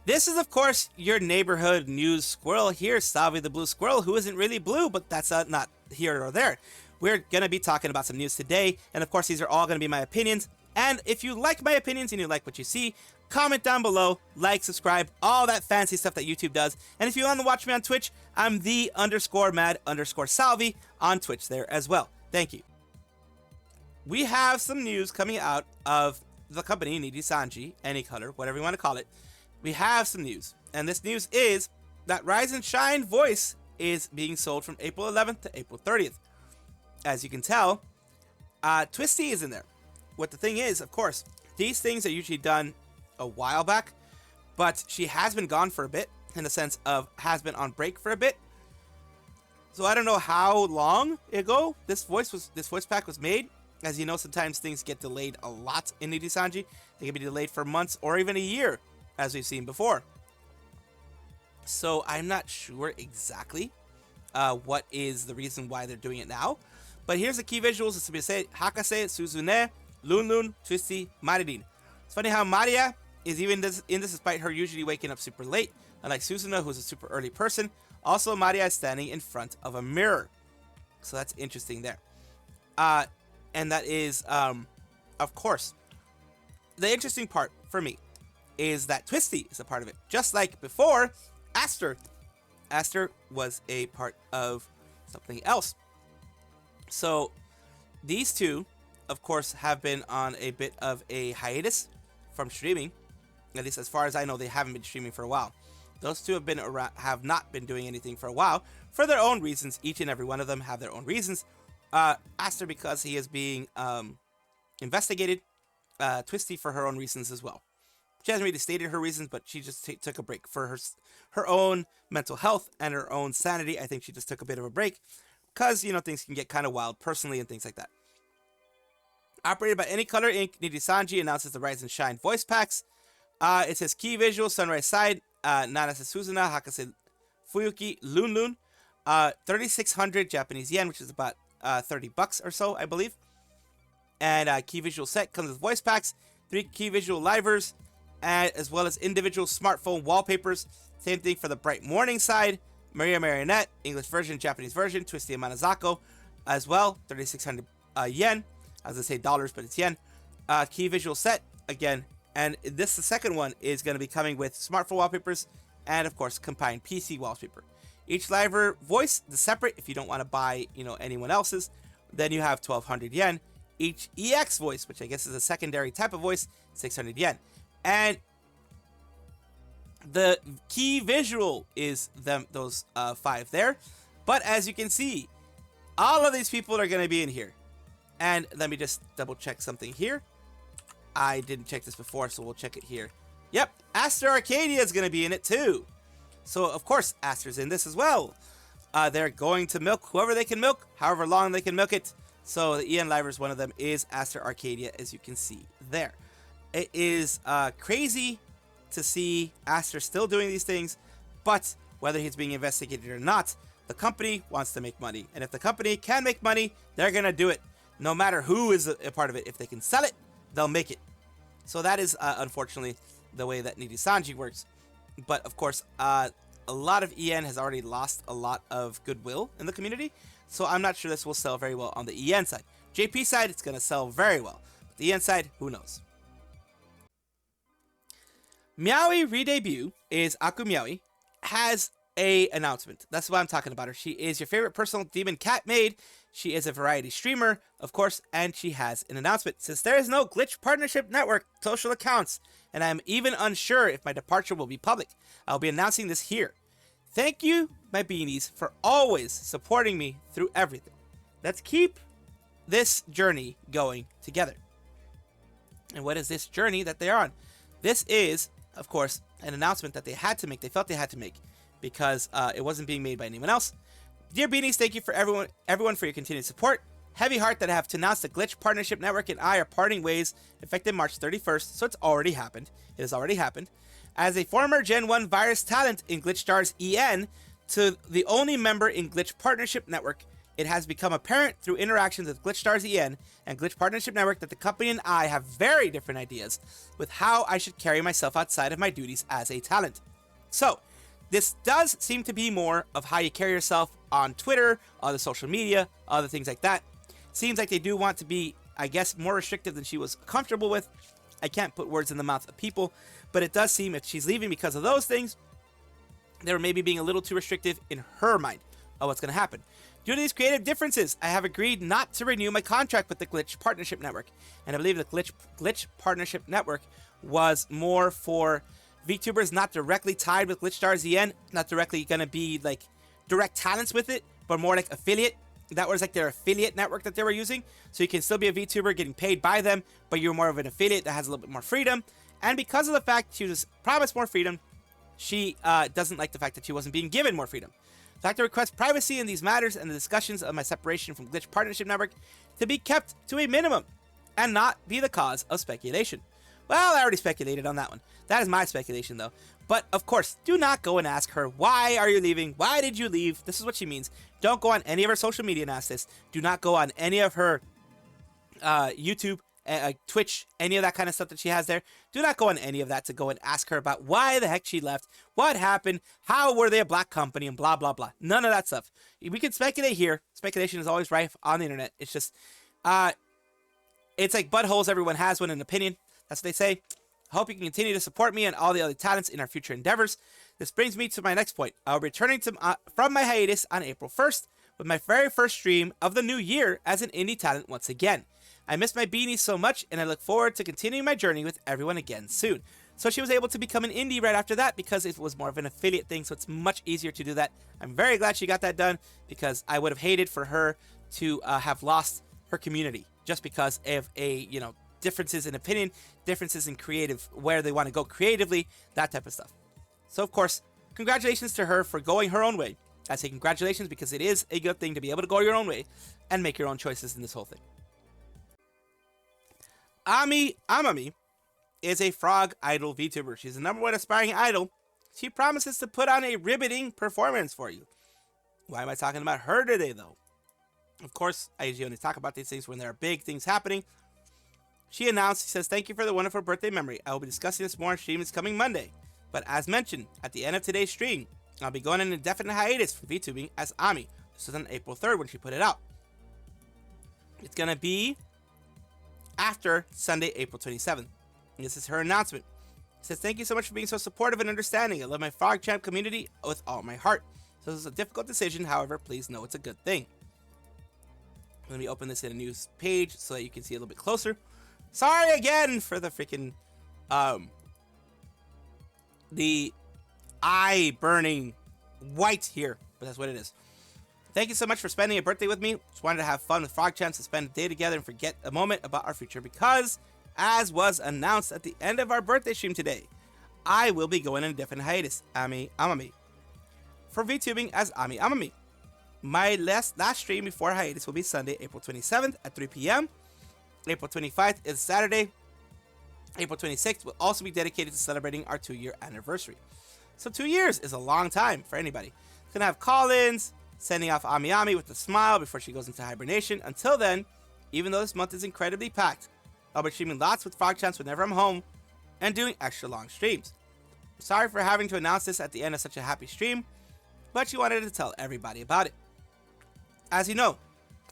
This is, of course, your neighborhood news squirrel here, Salvi the blue squirrel, who isn't really blue, but that's not here or there. We're going to be talking about some news today, and of course, these are all going to be my opinions. And if you like my opinions and you like what you see, comment down below, like, subscribe, all that fancy stuff that YouTube does. And if you want to watch me on Twitch, I'm the_mad_Salvi on Twitch there as well. Thank you. We have some news coming out of the company, Nijisanji, any color, whatever you want to call it. We have some news, and this news is that Rise and Shine voice is being sold from April 11th to April 30th. As you can tell, Twisty is in there. What the thing is, of course, these things are usually done a while back, but she has been gone for a bit, in the sense of has been on break for a bit. So I don't know how long ago this voice pack was made. As you know, sometimes things get delayed a lot in Nijisanji. They can be delayed for months or even a year, as we've seen before. So I'm not sure exactly what is the reason why they're doing it now. But here's the key visuals. It's to be said: Hakase, Suzune, Lunlun, Twisty, Maridin. It's funny how Maria is even in this despite her usually waking up super late, unlike Suzune, who's a super early person. Also, Maria is standing in front of a mirror. So that's interesting there. And that is, of course, the interesting part for me is that Twisty is a part of it. Just like before, Aster was a part of something else. So these two, of course, have been on a bit of a hiatus from streaming. At least as far as I know, they haven't been streaming for a while. Those two have not been doing anything for a while for their own reasons. Each and every one of them have their own reasons. Aster because he is being investigated. Twisty for her own reasons as well. She hasn't really stated her reasons, but she just took a break for her own mental health and her own sanity. I think she just took a bit of a break because, you know, things can get kind of wild personally and things like that. Operated by Any Color Inc., Nijisanji announces the Rise and Shine voice packs. It says key visual, Sunrise Side, Nanase Suzuna, Hakase Fuyuki, Lunlun, 3,600 Japanese yen, which is about $30 or so, I believe. And key visual set comes with voice packs, 3 key visual livers, and as well as individual smartphone wallpapers. Same thing for the Bright Morning side, Maria Marionette, English version, Japanese version, Twisty and Manazako as well, 3,600 yen. I was going to say dollars, but it's yen. Key visual set, again. And the second one is going to be coming with smartphone wallpapers and, of course, combined PC wallpaper. Each liver voice is separate. If you don't want to buy, you know, anyone else's, then you have 1,200 yen. Each EX voice, which I guess is a secondary type of voice, 600 yen. And the key visual is those 5 there. But as you can see, all of these people are going to be in here. And let me just double check something here. I didn't check this before, so we'll check it here. Yep, Aster Arcadia is going to be in it too. So, of course, Aster's in this as well. They're going to milk whoever they can milk, however long they can milk it. So, the EN Livers, one of them is Aster Arcadia, as you can see there. It is crazy to see Aster still doing these things, but whether he's being investigated or not, the company wants to make money. And if the company can make money, they're going to do it. No matter who is a part of it. If they can sell it, they'll make it. So that is, unfortunately, the way that Nijisanji works. But, of course, a lot of EN has already lost a lot of goodwill in the community. So I'm not sure this will sell very well on the EN side. JP side, it's going to sell very well. But the EN side, who knows? Meowie redebut is Aku Meowie has a announcement. That's why I'm talking about her. She is your favorite personal demon cat maid. She is a variety streamer, of course, and she has an announcement. Since there is no Glitch Partnership Network social accounts, and I'm even unsure if my departure will be public, I'll be announcing this here. Thank you, my beanies, for always supporting me through everything. Let's keep this journey going together. And what is this journey that they're on? This is, of course, an announcement that they had to make. They felt they had to make because it wasn't being made by anyone else. Dear beanies, thank you for everyone for your continued support. Heavy heart that I have to announce the Glitch Partnership Network and I are parting ways effective March 31st, so it's already happened. It has already happened. As a former Gen 1 virus talent in Glitch Stars EN to the only member in Glitch Partnership Network, It has become apparent through interactions with Glitchstars EN and Glitch Partnership Network that the company and I have very different ideas with how I should carry myself outside of my duties as a talent. So, this does seem to be more of how you carry yourself on Twitter, other social media, other things like that. Seems like they do want to be, I guess, more restrictive than she was comfortable with. I can't put words in the mouth of people, but it does seem if she's leaving because of those things, they're maybe being a little too restrictive in her mind of what's going to happen. Due to these creative differences, I have agreed not to renew my contract with the Glitch Partnership Network. And I believe the Glitch Partnership Network was more for VTubers not directly tied with Glitchstars EN, not directly going to be like direct talents with it, but more like affiliate. That was like their affiliate network that they were using. So you can still be a VTuber getting paid by them, but you're more of an affiliate that has a little bit more freedom. And because of the fact she was promised more freedom, she doesn't like the fact that she wasn't being given more freedom. So I have to request privacy in these matters and the discussions of my separation from Glitch Partnership Network to be kept to a minimum and not be the cause of speculation. Well, I already speculated on that one. That is my speculation, though. But, of course, do not go and ask her, why are you leaving? Why did you leave? This is what she means. Don't go on any of her social media and ask this. Do not go on any of her YouTube, Twitch, any of that kind of stuff that she has there. Do not go on any of that to go and ask her about why the heck she left, what happened, how were they a black company, and blah, blah, blah. None of that stuff. We can speculate here. Speculation is always rife on the internet. It's just, it's like buttholes. Everyone has one, an opinion. That's what they say. I hope you can continue to support me and all the other talents in our future endeavors. This brings me to my next point. I'll be returning from my hiatus on April 1st with my very first stream of the new year as an indie talent once again. I miss my beanies so much, and I look forward to continuing my journey with everyone again soon. So she was able to become an indie right after that because it was more of an affiliate thing, so it's much easier to do that. I'm very glad she got that done because I would have hated for her to have lost her community just because of differences in opinion, differences in creative, where they want to go creatively, that type of stuff. So, of course, congratulations to her for going her own way. I say congratulations because it is a good thing to be able to go your own way and make your own choices in this whole thing. Amami is a frog idol VTuber. She's the #1 aspiring idol. She promises to put on a riveting performance for you. Why am I talking about her today, though? Of course, I usually only talk about these things when there are big things happening. She announced, she says, thank you for the wonderful birthday memory. I will be discussing this more on stream this coming Monday. But as mentioned, at the end of today's stream, I'll be going on an indefinite hiatus for VTubing as Ami. This was on April 3rd when she put it out. It's going to be after Sunday, April 27th. And this is her announcement. She says, thank you so much for being so supportive and understanding. I love my Frog Champ community with all my heart. So this is a difficult decision. However, please know it's a good thing. Let me open this in a news page so that you can see a little bit closer. Sorry again for the freaking, the eye burning white here, but that's what it is. Thank you so much for spending a birthday with me. Just wanted to have fun with Frog Champs and spend a day together and forget a moment about our future because, as was announced at the end of our birthday stream today, I will be going on a different hiatus, Amami, for VTubing as Amami. My last stream before hiatus will be Sunday, April 27th at 3 p.m. April 25th is Saturday. April 26th will also be dedicated to celebrating our 2-year anniversary. So 2 years is a long time for anybody. It's going to have call-ins, sending off Ami with a smile before she goes into hibernation. Until then, even though this month is incredibly packed, I'll be streaming lots with Frog Champs whenever I'm home and doing extra long streams. Sorry for having to announce this at the end of such a happy stream, but she wanted to tell everybody about it. As you know,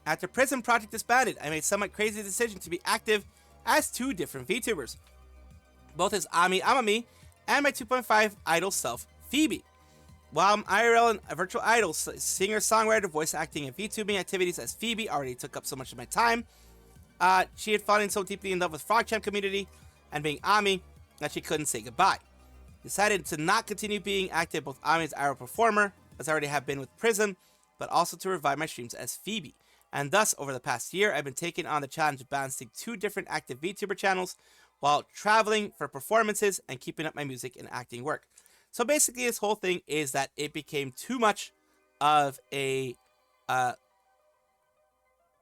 after Prism Project disbanded, I made a somewhat crazy decision to be active as 2 different VTubers, both as Amami and my 2.5 idol self, Phoebe. While I'm IRL and a virtual idol, singer, songwriter, voice acting, and VTubing activities as Phoebe already took up so much of my time, she had fallen so deeply in love with Frog Champ community and being Ami that she couldn't say goodbye. Decided to not continue being active both Ami as IRL performer, as I already have been with Prism, but also to revive my streams as Phoebe. And thus, over the past year, I've been taking on the challenge of balancing 2 different active VTuber channels while traveling for performances and keeping up my music and acting work. So basically, this whole thing is that it became too much of a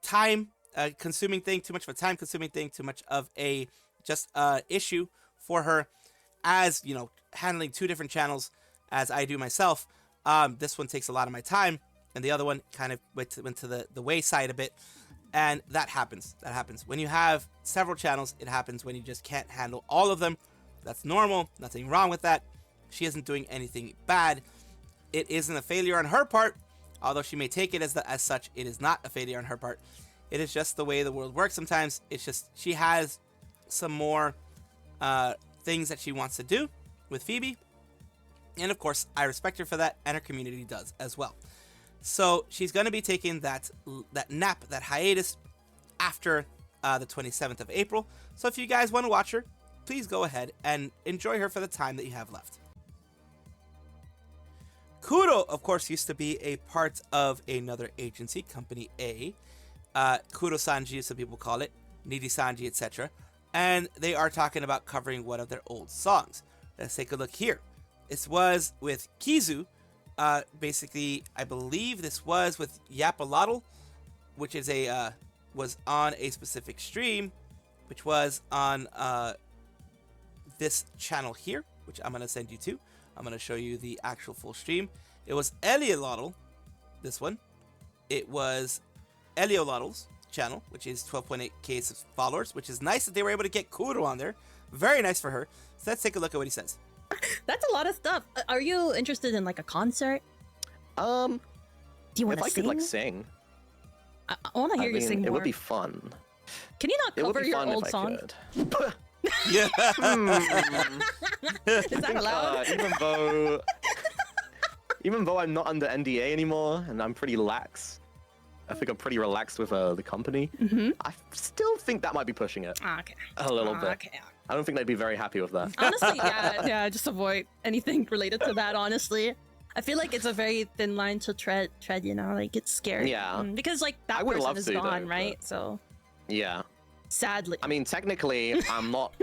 time-consuming thing, too much of a time-consuming thing, too much of a just issue for her as, handling 2 different channels as I do myself. This one takes a lot of my time. and the other one kind of went to the wayside a bit. And that happens. That happens. When you have several channels, it happens when you just can't handle all of them. That's normal. Nothing wrong with that. She isn't doing anything bad. It isn't a failure on her part, although she may take it as such. It is not a failure on her part. It is just the way the world works sometimes. It's just she has some more things that she wants to do with Phoebe. And of course, I respect her for that, and her community does as well. So she's going to be taking that nap, that hiatus, after the 27th of April. So if you guys want to watch her, please go ahead and enjoy her for the time that you have left. Kuro, of course, used to be a part of another agency, Company A. Kuro-sanji, some people call it, Nijisanji, etc. And they are talking about covering one of their old songs. Let's take a look here. This was with Kizu. Basically, I believe this was with Yapalotl, which is was on a specific stream, which was on this channel here, which I'm gonna send you to. I'm gonna show you the actual full stream. It was Eliolotl, this one. It was Eliolotl's channel, which is 12.8k followers, which is nice that they were able to get Kuro on there. Very nice for her. So let's take a look at what he says. That's a lot of stuff. Are you interested in like a concert? Do you want to sing? If I could like sing, I want to hear you sing more. It would be fun. Can you not cover your old song? Yeah. Is that allowed? Even though I'm not under NDA anymore and I'm pretty lax, I think I'm pretty relaxed with the company. I still think that might be pushing it Okay. a little bit. Okay. I don't think they'd be very happy with that. Honestly, yeah, just avoid anything related to that, honestly. I feel like it's a very thin line to tread, you know, like it's scary. Yeah. Because like I that would person love is to, gone, though, right? but- So Yeah. sadly. I mean, technically, I'm not.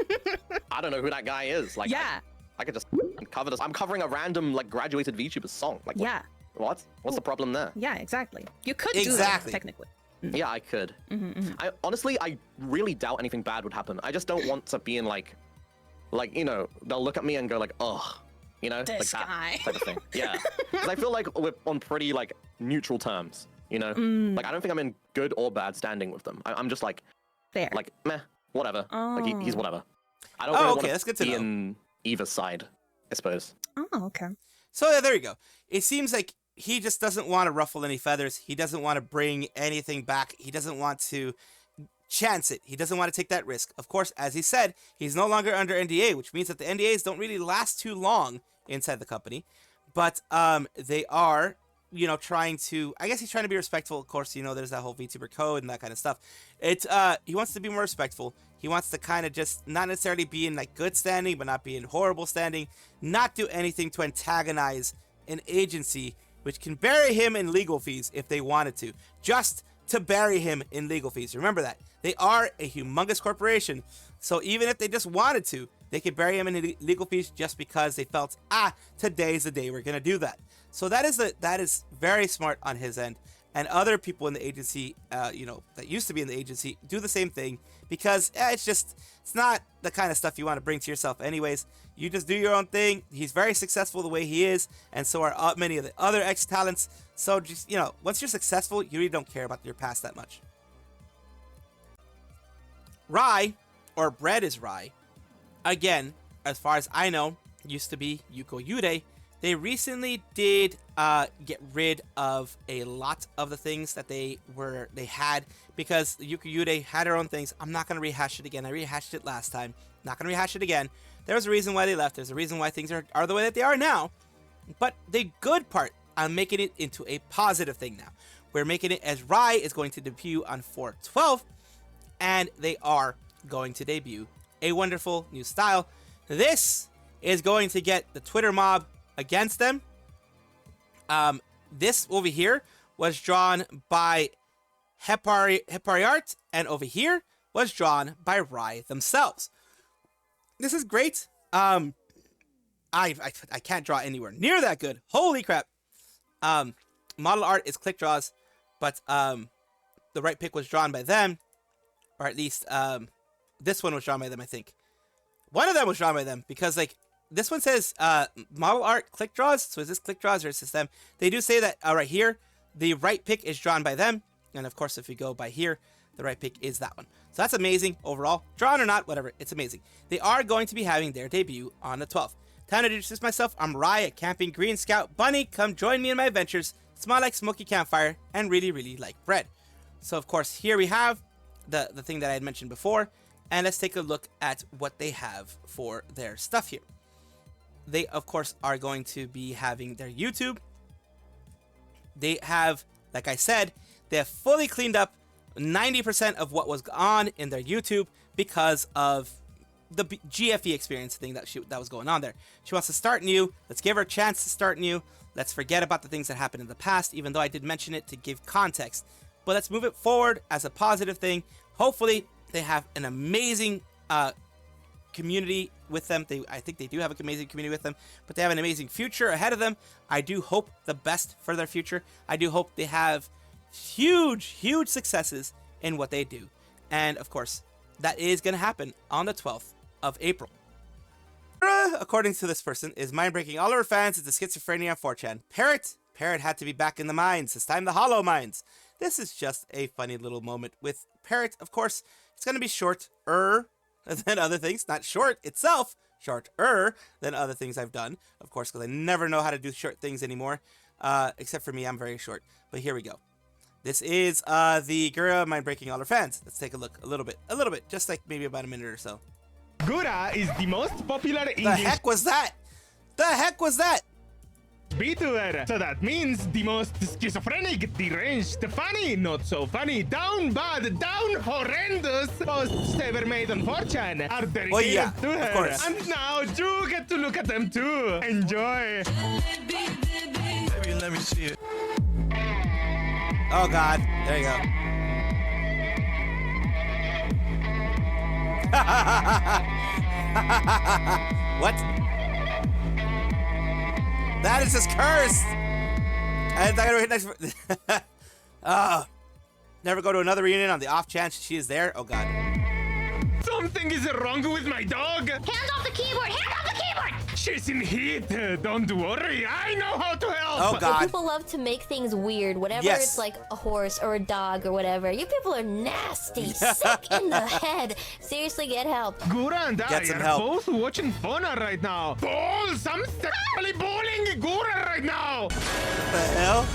I don't know who that guy is. Like, Yeah. I could just cover this. I'm covering a random like graduated VTuber song. Like, Yeah. what? What's the problem there? Yeah, exactly. You could do Exactly. that, technically. Yeah, I could. I honestly, I really doubt anything bad would happen. I just don't want to be in like, you know, they'll look at me and go like, ugh, you know, This like guy. that type of thing. Yeah, because I feel like we're on pretty like neutral terms. You know, like I don't think I'm in good or bad standing with them. I'm just like, Fair. like meh, whatever. Like he's Oh. whatever. I don't Oh, really okay, want that's good to be know. in either side, I suppose. Oh, okay. So yeah, there you go. It seems like he just doesn't want to ruffle any feathers. He doesn't want to bring anything back. He doesn't want to chance it. He doesn't want to take that risk. Of course, as he said, he's no longer under NDA, which means that the NDAs don't really last too long inside the company. But they are, you know, trying to, I guess he's trying to be respectful. Of course, you know, there's that whole VTuber code and that kind of stuff. He wants to be more respectful. He wants to kind of just not necessarily be in like good standing, but not be in horrible standing. Not do anything to antagonize an agency which can bury him in legal fees if they wanted to. Just to bury him in legal fees. Remember that. They are a humongous corporation. So even if they just wanted to, they could bury him in legal fees just because they felt, today's the day we're going to do that. So that is very smart on his end. And other people in the agency, you know, that used to be in the agency, do the same thing because it's not the kind of stuff you want to bring to yourself anyways. You just do your own thing. He's very successful the way he is, and so are many of the other ex-talents. So just, you know, once you're successful, you really don't care about your past that much. Rye, or Breadisrye, again, as far as I know, used to be Yuko Yurei. They recently did get rid of a lot of the things that they had because Yuko Yurei had her own things. I'm not going to rehash it again. I rehashed it last time. Not going to rehash it again. There's a reason why they left. There's a reason why things are the way that they are now. But the good part, I'm making it into a positive thing now. We're making it as Rye is going to debut on 4/12, and they are going to debut a wonderful new style. This is going to get the Twitter mob against them. This over here was drawn by Hepariart, and over here was drawn by Rye themselves. This is great. I can't draw anywhere near that good. Holy crap. Model art is click draws, but the right pick was drawn by them, or at least this one was drawn by them, I think. One of them was drawn by them because like this one says model art click draws. So is this click draws or is this them? They do say that right here. The right pick is drawn by them. And of course, if we go by here, the right pick is that one. So that's amazing overall. Drawn or not, whatever, it's amazing. They are going to be having their debut on the 12th. Time to introduce myself. I'm Rye, camping Green Scout Bunny. Come join me in my adventures. Smell like smoky campfire and really, really like bread. So of course, here we have the thing that I had mentioned before. And let's take a look at what they have for their stuff here. They, of course, are going to be having their YouTube. They have, like I said, they have fully cleaned up 90% of what was on in their YouTube because of the GFE experience thing that was going on there. She wants to start new. Let's give her a chance to start new. Let's forget about the things that happened in the past, even though I did mention it to give context. But let's move it forward as a positive thing. Hopefully, they have an amazing community with them. I think they do have an amazing community with them, but they have an amazing future ahead of them. I do hope the best for their future. I do hope they have huge successes in what they do. And of course, that is going to happen on the 12th of April. According to this person, is mind-breaking all of her fans into schizophrenia on 4chan. Parrot had to be back in the mines. This time the hollow mines. This is just a funny little moment with Parrot. Of course, it's going to be shorter than other things. Not short itself, shorter than other things I've done. Of course, because I never know how to do short things anymore. Except for me, I'm very short. But here we go. This is the Gura mind-breaking all her fans. Let's take a look a little bit, just like maybe about a minute or so. Gura is the most popular English. The heck was that? The heck was that? Vtuber. So that means the most schizophrenic, deranged, funny, not so funny, down bad, down horrendous posts ever made on 4chan are dedicated to her. Of course. And now you get to look at them too. Enjoy. Baby, let me see it. Oh God, there you go. What? That is just cursed. I'm not gonna hit next. Oh, never go to another reunion on the off chance she is there. Oh God. Something is wrong with my dog. Hand off the keyboard! Hand off the keyboard! She's in heat. Don't worry. I know how to help. Oh God. People love to make things weird. Whatever Yes. it's like a horse or a dog or whatever. You people are nasty, sick in the head. Seriously, get help. Gura and Get I some are help. both watching Fona right now. Balls! I'm sexually bullying Gura right now. What the hell?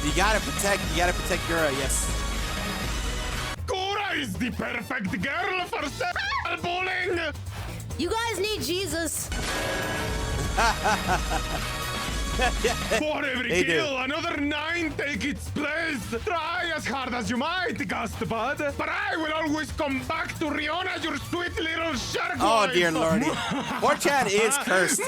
You gotta protect Gura. Yes. Gura is the perfect girl for sexual bullying. You guys need Jesus. For every They kill, do. another 9 take its place. Try as hard as you might, Gust Bud, but I will always come back to Riona, your sweet little shark. Oh wife. dear lordy. 4chan is cursed.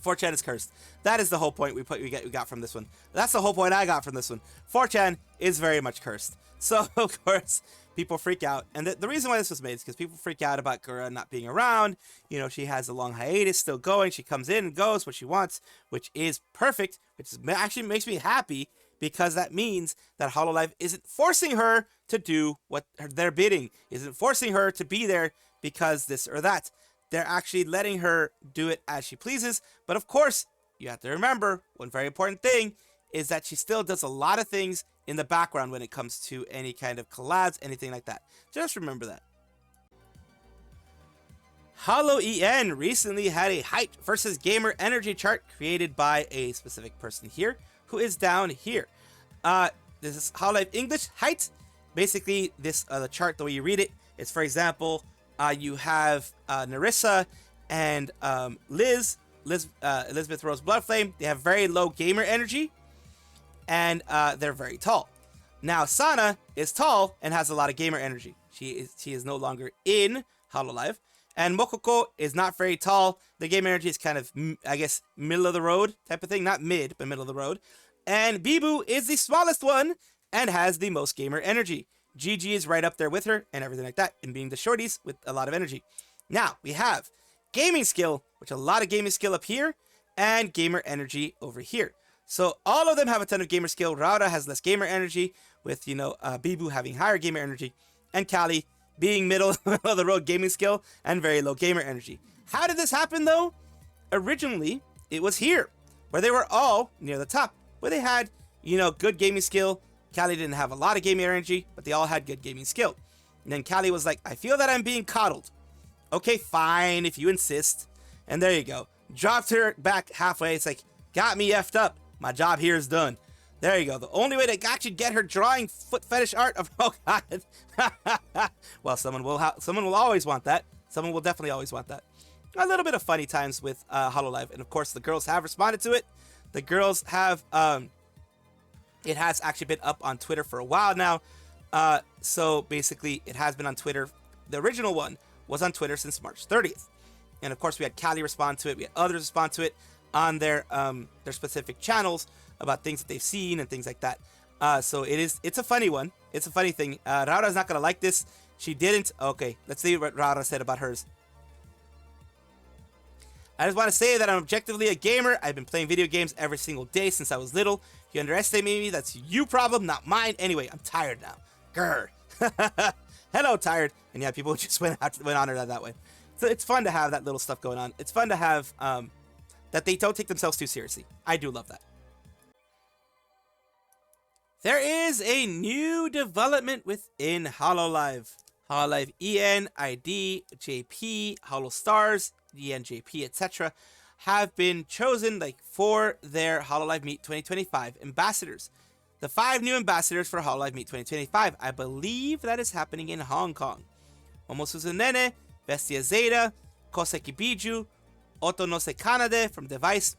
4chan is cursed. That is the whole point we got from this one. That's the whole point I got from this one. 4chan is very much cursed. So, of course, people freak out. And the reason why this was made is because people freak out about Gura not being around. You know, she has a long hiatus still going. She comes in and goes what she wants, which is perfect, which actually makes me happy because that means that Hololive isn't forcing her to do what they're bidding, isn't forcing her to be there because this or that. They're actually letting her do it as she pleases. But of course, you have to remember one very important thing is that she still does a lot of things in the background when it comes to any kind of collabs, anything like that. Just remember that. Hololive EN recently had a height versus gamer energy chart created by a specific person here, who is down here. This is Hololive English height. Basically, this the chart, the way you read it, is, for example, you have Narissa and Elizabeth Rose Bloodflame. They have very low gamer energy, and they're very tall. Now, Sana is tall and has a lot of gamer energy. She is no longer in Hololive. And Mokoko is not very tall. The gamer energy is kind of, I guess, middle of the road type of thing. Not mid, but middle of the road. And Bibu is the smallest one and has the most gamer energy. Gigi is right up there with her and everything like that, and being the shorties with a lot of energy. Now, we have gaming skill, which a lot of gaming skill up here, and gamer energy over here. So all of them have a ton of gamer skill. Rauda has less gamer energy, with, Bibu having higher gamer energy, and Kali being middle of the road gaming skill and very low gamer energy. How did this happen, though? Originally, it was here. where they were all near the top, where they had, good gaming skill. Callie didn't have a lot of gaming energy, but they all had good gaming skill. And then Callie was like, I feel that I'm being coddled. Okay, fine, if you insist. And there you go. Dropped her back halfway. It's like, got me effed up. My job here is done. There you go. The only way to actually get her drawing foot fetish art of, oh god. Well, someone will always want that. Someone will definitely always want that. A little bit of funny times with Hololive, and of course the girls have responded to it. The girls have, it has actually been up on Twitter for a while now. So basically it has been on Twitter. The original one was on Twitter since March 30th. And of course we had Callie respond to it. We had others respond to it on their specific channels about things that they've seen and things like that. So it's a funny one. It's a funny thing. Raura's not gonna like this. She didn't. Okay, let's see what Raura said about hers. I just want to say that I'm objectively a gamer. I've been playing video games every single day since I was little. If you underestimate me, that's you problem, not mine. Anyway, I'm tired now. Grr. Hello, tired. And yeah, people just went on her that way. So it's fun to have that little stuff going on. It's fun to have that they don't take themselves too seriously. I do love that. There is a new development within Hololive. Hololive EN, ID, JP, Holostars, ENJP, etc. have been chosen for their Hololive Meet 2025 ambassadors. The 5 new ambassadors for Hololive Meet 2025. I believe that is happening in Hong Kong. Momosuzunene, Bestia Zeta, Koseki Biju, Otonose Kanade from Device,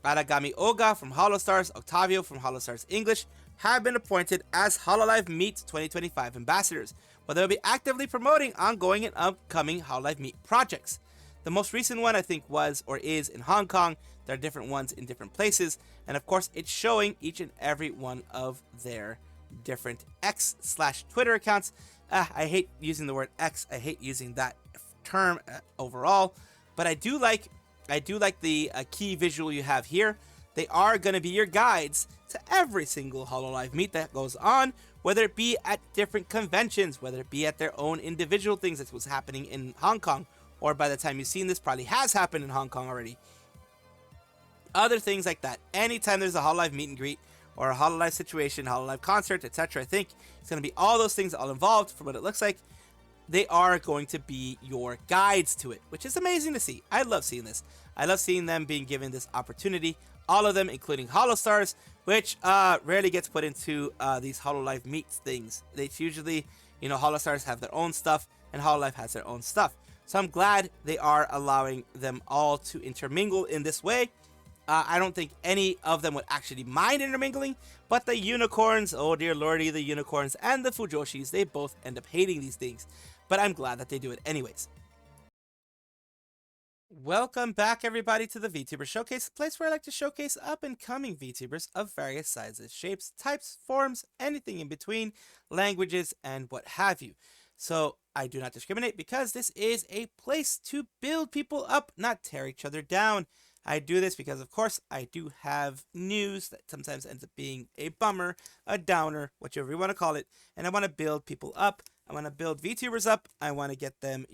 Aragami Oga from Holostars, Octavio from Holostars English have been appointed as Hololive Meet 2025 ambassadors, where they'll be actively promoting ongoing and upcoming Hololive Meet projects. The most recent one I think was or is in Hong Kong. There are different ones in different places, and of course it's showing each and every one of their different X/Twitter accounts. I hate using the word X. I hate using that term overall, but I do like the key visual you have here. They are going to be your guides to every single Hololive Meet that goes on, whether it be at different conventions, whether it be at their own individual things that was happening in Hong Kong, or by the time you've seen this, probably has happened in Hong Kong already. Other things like that. Anytime there's a Hololive meet and greet, or a Hololive situation, Hololive concert, etc., I think it's going to be all those things all involved. From what it looks like, they are going to be your guides to it, which is amazing to see. I love seeing this. I love seeing them being given this opportunity. All of them, including Holostars, which rarely gets put into these Hololive meets things. They usually, Holostars have their own stuff, and Hololive has their own stuff. So I'm glad they are allowing them all to intermingle in this way. I don't think any of them would actually mind intermingling, but the unicorns, oh dear lordy, the unicorns and the Fujoshis, they both end up hating these things. But I'm glad that they do it anyways. Welcome back, everybody, to the VTuber Showcase, a place where I like to showcase up-and-coming VTubers of various sizes, shapes, types, forms, anything in between, languages, and what have you. So I do not discriminate because this is a place to build people up, not tear each other down. I do this because, of course, I do have news that sometimes ends up being a bummer, a downer, whichever you want to call it, and I want to build people up. I want to build VTubers up. I want to get them,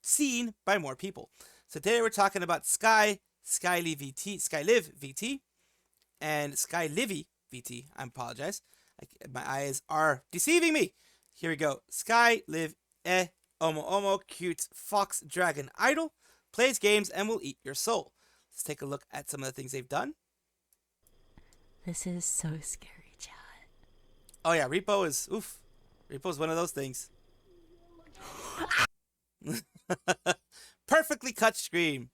seen by more people. So today we're talking about Skylive VT, and Skyelivi VT. I apologize. My eyes are deceiving me. Here we go. Skylive Omo cute fox dragon idol plays games and will eat your soul. Let's take a look at some of the things they've done. This is so scary, chat. Oh yeah, Repo is Repo's one of those things. Perfectly cut scream.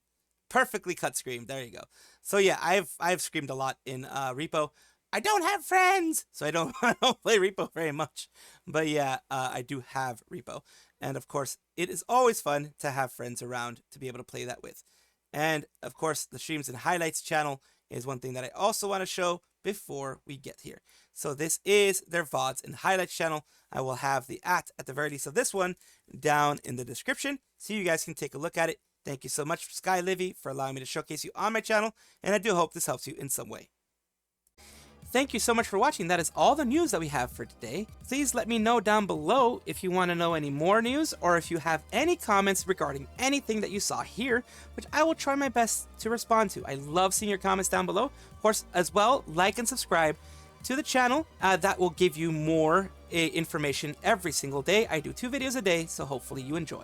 Perfectly cut scream. There you go. So yeah, I've screamed a lot in Repo. I don't have friends, so I don't play Repo very much. But yeah, I do have Repo. And of course, it is always fun to have friends around to be able to play that with. And of course, the streams and highlights channel is one thing that I also want to show before we get here. So this is their VODs and highlights channel. I will have the at the very least of this one down in the description so you guys can take a look at it. Thank you so much, Skyelivi, for allowing me to showcase you on my channel, and I do hope this helps you in some way. thank you so much for watching. That is all the news that we have for today. Please let me know down below if you want to know any more news or if you have any comments regarding anything that you saw here, which I will try my best to respond to. I love seeing your comments down below. Of course, as well, like and subscribe to the channel. That will give you more information every single day. I do 2 videos a day, so hopefully you enjoy.